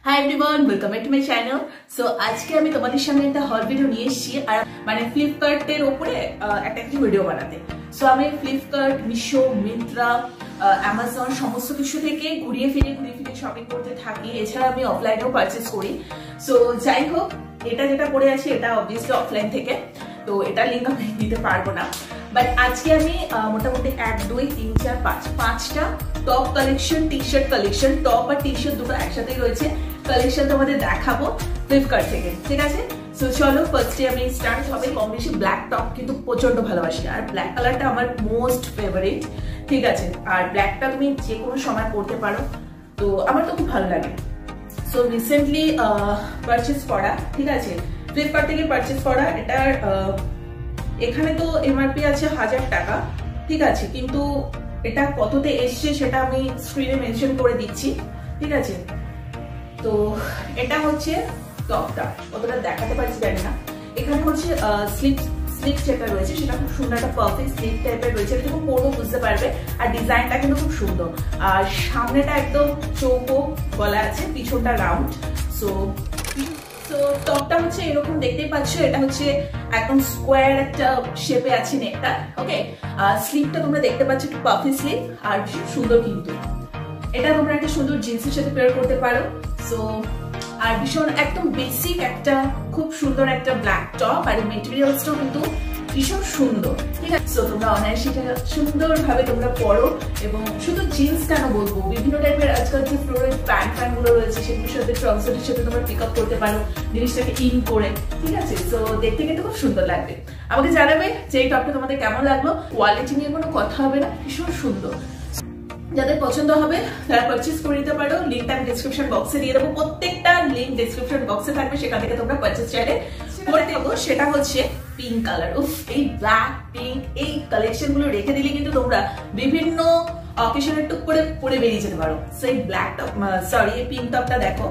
Hi everyone, welcome back to my channel. So আজকে আমি তোমাদের সামনে একটা হল ভিডিও নিয়ে এসেছি, আর মানে ফ্লিপকার্টের ওপরে একটা ভিডিও বানাতে। সো আমি ফ্লিপকার্ট, মিশো, মিন্ত্রা, অ্যামাজন সমস্ত কিছু থেকে ঘুরিয়ে ফিরে শপিং করতে থাকি। এছাড়া আমি অফলাইনেও পারচেস করি। সো যাই হোক, এটা যেটা পরে আছি এটা অবভিয়াসলি অফলাইন থেকে, তো এটা লিঙ্ক আমি দিতে পারবো না। বাট আজকে আমি মোটামুটি 1, 2, 3, 4, 5টা top collection, T shirt collection, top আর টি শার্ট দুটো একসাথেই রয়েছে কালেকশন তোমাদের দেখাবো ফ্লিপকার্ট থেকে, ঠিক আছে? সো চলো ফার্স্টে আমি স্টার্ট হবে। কম বেশি ব্ল্যাক টপ কিন্তু প্রচন্ড ভালোবাসি, আর ব্ল্যাক কালারটা আমার মোস্ট ফেভারিট, ঠিক আছে? আর ব্ল্যাকটা তুমি যে কোনো সময় পরতে পারো, তো আমার তো খুব ভালো লাগে। সো রিসেন্টলি পারচেস করা, ঠিক আছে, ফ্লিপকার্ট থেকে পারচেস করা। এটার এখানে তো এমআরপি আছে 1000 টাকা, ঠিক আছে, কিন্তু এটা কততে এসছে সেটা আমি স্ক্রিনে মেনশন করে দিচ্ছি, ঠিক আছে? তো এটা হচ্ছে টপটা, কতটা দেখাতে পারছি জানি না। এখানে হচ্ছে স্লিপ যেটা রয়েছে সেটা খুব সুন্দর, একটা পারফেক্ট স্লিপ টাইপের রয়েছে, এটা খুব পরবো বুঝতে পারবে। আর ডিজাইনটা কিন্তু খুব সুন্দর, আর সামনেটা একদম চৌকো গলা আছে, পিছনটা রাউন্ড। সো টপটা হচ্ছে এরকম দেখতেই পাচ্ছ, এটা হচ্ছে একদম স্কোয়ার একটা শেপে আছে নেকটা, ওকে? স্লিপটা তোমরা দেখতে পাচ্ছ, একটু পাফি স্লিপ, আর ভীষণ সুন্দর কিন্তু এটা তোমরা একটা সুন্দর জিন্সের সাথে পেয়ার করতে পারো। সো আর ভীষণ একদম বেসিক একটা খুব সুন্দর একটা ব্ল্যাক টপ, আর মেটেরিয়ালসটাও কিন্তু ভীষণ সুন্দর, ঠিক আছে? সো তোমরা অনায়াসে সুন্দরভাবে তোমরা পরো, এবং শুধু জিন্স কেন বলবো, বিভিন্ন টাইপের আজকাল যে ফ্লোরের প্যান্ট গুলো রয়েছে সেগুলোর সাথে ট্রাউজারের সাথে তোমরা পিক আপ করতে পারো জিনিসটাকে ইন করে, ঠিক আছে? সো দেখতে কিন্তু খুব সুন্দর লাগবে। আমাকে জানাবে যে এই টপটা তোমাদের কেমন লাগলো। কোয়ালিটি নিয়ে কোনো কথা হবে না, ভীষণ সুন্দর। যাদের পছন্দ হবে তারা পারচেস করে নিতে পারো। লিঙ্কটা আমি ডেসক্রিপশন বক্সে দিয়ে দেবো, প্রত্যেকটা লিঙ্ক ডেসক্রিপশন বক্সে থাকবে, সেখান থেকে তোমরা পারচেস চাইলে করে দেবো। সেটা হচ্ছে পিঙ্ক কালার। উফ, এই ব্ল্যাক পিঙ্ক এই কালেকশন গুলো রেখে দিলে কিন্তু তোমরা বিভিন্ন অকেশনে টুক করে পরে বেরিয়ে যেতে পারো। সেই ব্ল্যাক টপ, সরি, এই পিঙ্ক টপটা দেখো,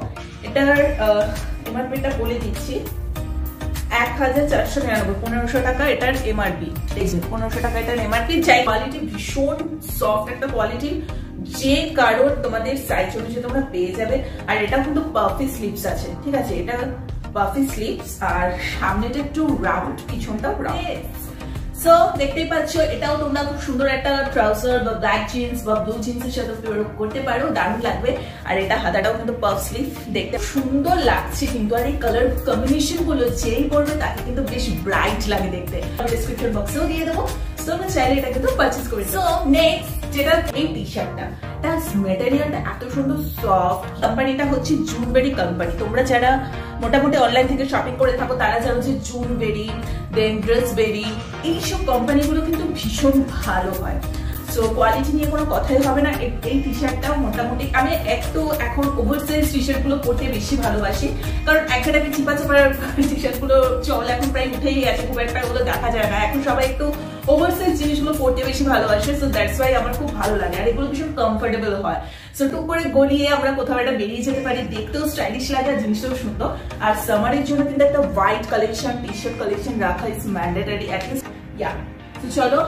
এটার এমআরপিটা বলে দিচ্ছি 1499, 1500 টাকা এটার এমআরপি। 1500 টাকা এটার এমআরপি। যাই কোয়ালিটি, ভীষণ সফট একটা কোয়ালিটি, যে কারোর তোমাদের সাইজ অনুযায়ী তোমরা পেয়ে যাবে। আর এটা কিন্তু পাফি স্লিপস আছে, ঠিক আছে? এটা পাফি স্লিপস, আর সামনেটা একটু রাউন্ড, পিছনটাও রাউন্ড। সো দেখতেই পাচ্ছ, এটাও তোমরা খুব সুন্দর একটা ট্রাউজার বা ব্ল্যাক জিন্স বা ব্লু জিন্সের সাথে করতে পারো, দারুণ লাগবে। আর এটা হাতাটাও কিন্তু পাফ স্লিভ, দেখতে সুন্দর লাগছে কিন্তু। আর এই কালার কম্বিনেশন গুলো যেই পরবে তাকে কিন্তু বেশ ব্রাইট লাগে দেখতে। আমি ডেসক্রিপশন বক্সেও দিয়ে দেবো, সো তোমরা চাইলে এটা কিন্তু পারচেজ করে। সো নেক্সট যেটা, এই টি শার্টটা, তার মেটেরিয়ালটা এত সুন্দর সফট। কোম্পানিটা হচ্ছে জুনবেরি কোম্পানি। তোমরা যারা মোটামুটি অনলাইন থেকে শপিং করে থাকো তারা জানো যে জুনবেরি, দেন ড্রেসবেরি, এইসব কোম্পানিগুলো কিন্তু ভীষণ ভালো হয়। সো কোয়ালিটি নিয়ে কোনো কথাই হবে না। এই টি শার্টটাও মোটামুটি, আমি একটু এখন ওভারসাইজ টি শার্ট গুলো পরতে বেশি ভালোবাসি, কারণ একটাকে চিপা চাপার টি শার্ট গুলো চল এখন প্রায় উঠেই গেছে, খুব একটা ওগুলো দেখা যায় না। এখন সবাই একটু ওভারসাইজ জিনিসগুলো পরতে বেশি ভালোবাসে, সো দ্যাটস ওয়াই আমার খুব ভালো লাগে। আর এগুলো ভীষণ কমফোর্টেবল হয়, সো টুক করে গলিয়ে আমরা কোথাও একটা বেরিয়ে যেতে পারি, দেখতেও স্টাইলিশ লাগে, আর জিনিসটাও সুন্দর। আর সামারের জন্য কিন্তু একটা white collection, T shirt collection রাখা ইজ ম্যান্ডেটরি অ্যাটলিস্ট, ইয়া। তো চলো,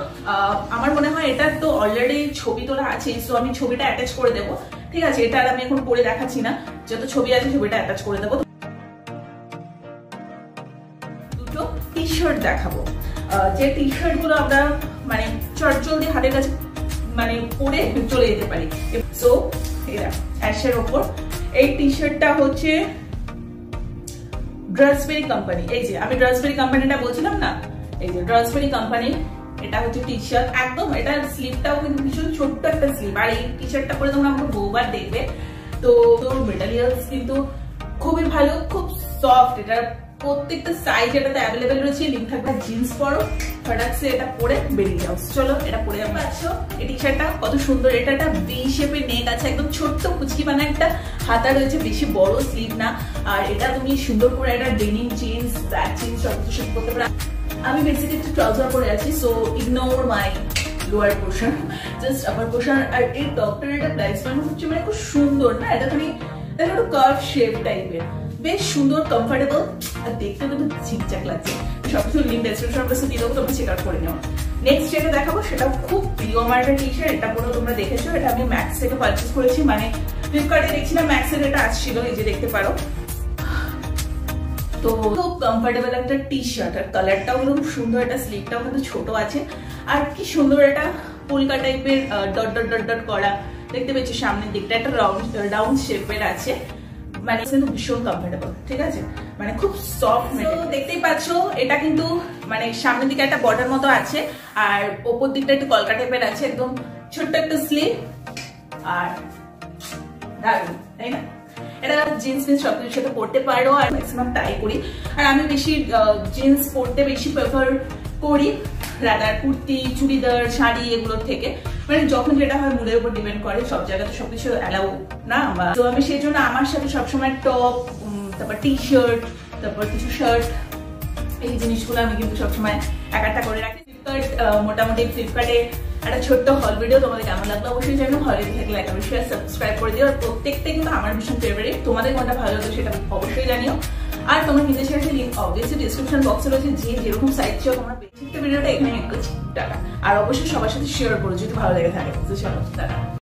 আমার মনে হয় এটা তো অলরেডি ছবি তোলা আছে, সো আমি ছবিটা অ্যাটাচ করে দেবো, ঠিক আছে? এটা আর আমি এখন পরে দেখাচ্ছি না, যত ছবি আছে ছবিটা অ্যাটাচ করে দেবো। দুটো টি শার্ট দেখাবো, যে টি শার্ট গুলো আমরা মানে চটজলদি হাতের কাছে মানে পরে চলে যেতে পারি। সো এরা অ্যাশের ওপর এই টি শার্টটা হচ্ছে ড্রেসবেরি কোম্পানি। এই যে আমি ড্রেসবেরি কোম্পানিটা বলছিলাম না, এই যে ড্রেসবেরি কোম্পানি, এটা হচ্ছে টি শার্ট একদম। এটা স্লিপটাও কিন্তু ভীষণ ছোট্ট একটা স্লিপ, আর এই টি শার্টটা পরে তোমরা আমাকে বহুবার দেখবে। তো মেটেরিয়ালস কিন্তু খুবই ভালো, খুব সফট। এটার প্রত্যেকটা সাইজ এটাতে অ্যাভেলেবেল রয়েছে, লিঙ্ক থাকবে। জিন্স পরো, ফটাক্সে এটা পরে বেরিয়ে যাও। চলো, এটা পরে যাবো। পাচ্ছ এই টি শার্টটা কত সুন্দর, এটা একটা ভি শেপের নেক আছে, একদম ছোট্ট কুচকি বানা একটা হাতা রয়েছে, বেশি বড় স্লিভ না। আর এটা তুমি সুন্দর করে একটা ডেনিম জিন্স, ব্ল্যাক জিন্স সব কিছু শেপ করতে পারো। আমি বেসিক্যালি একটা ট্রাউজার পরে আছি, so ignore my lower portion, just upper portion. আর এই টপটার একটা প্রাইস পয়েন্ট হচ্ছে মানে খুব সুন্দর না, এটা তুমি দেখো একটু কার্ভ শেপ টাইপের, বেশ সুন্দর, কমফোর্টেবল, আর দেখতে কিন্তু ঠিকঠাক লাগছে। সবকিছু লিঙ্ক ডেসক্রিপশন বক্সে দিয়ে দেবো, তোমরা চেক আউট করে নেও। নেক্সট যেটা দেখাবো সেটাও খুব প্রিয় আমার একটা টি শার্ট, এটা পরেও তোমরা দেখেছো। এটা আমি ম্যাক্স থেকে পারচেস করেছি, মানে ফ্লিপকার্টে দেখছিলাম ম্যাক্সের এটা আসছিল, এই যে দেখতে পারো। তো খুব কমফোর্টেবল একটা টি শার্ট, আর কালারটাও খুব সুন্দর, এটা স্লিভটাও কিন্তু ছোট আছে, আর কি সুন্দর একটা পোলকা টাইপের ডট ডট ডট ডট করা দেখতে পেয়েছি সামনের দিকটা, একটা রাউন্ড শেপের আছে, মানে কিন্তু ভীষণ কমফোর্টেবল, ঠিক আছে, মানে খুব সফট মেটেরিয়াল। দেখতেই পাচ্ছ এটা কিন্তু মানে সামনের দিকে একটা বর্ডার মতো আছে, আর ওপর দিকটা একটু কলকা টাইপের আছে, একদম ছোট্ট একটা স্লিভ, আর দারুণ, তাই না? এটা জিন্স ফিন্স সবকিছুর সাথে পরতে পারো, আর ম্যাক্সিমাম ট্রাই করি। আর আমি বেশি জিন্স পরতে বেশি প্রেফার করি রাদার কুর্তি, চুড়িদার, শাড়ি এগুলোর থেকে, মানে যখন যেটা হয় মুডের উপর ডিপেন্ড করে, সব জায়গাতে সবকিছু অ্যালাউ না। তো আমি সেই জন্য আমার সাথে সবসময় টপ, তারপর টি শার্ট, তারপর কিছু শার্ট, এই জিনিসগুলো আমি কিন্তু সবসময় একটা করে রাখি। ফ্লিপকার্ট মোটামুটি ফ্লিপকার্টে একটা ছোট্ট হল ভিডিও, তোমাদের কেমন লাগলো অবশ্যই জানো। হলে থাকলে একটা বিষয়ে সাবস্ক্রাইব করে দিও, আর প্রত্যেকটা কিন্তু আমার ভীষণ ফেভারিট, তোমাদের কোনটা ভালো লাগবে সেটা অবশ্যই জানিও। আর তোমরা কিনতে চাইলে লিঙ্ক অবভিয়াসলি ডিসক্রিপশন বক্সে রয়েছে, যে যেরকম সাইজ চাও তোমরা পেয়ে। ভিডিওটা এখানে টাটা, আর অবশ্যই সবার সাথে শেয়ার করো যদি ভালো লেগে থাকে। চলো টাটা।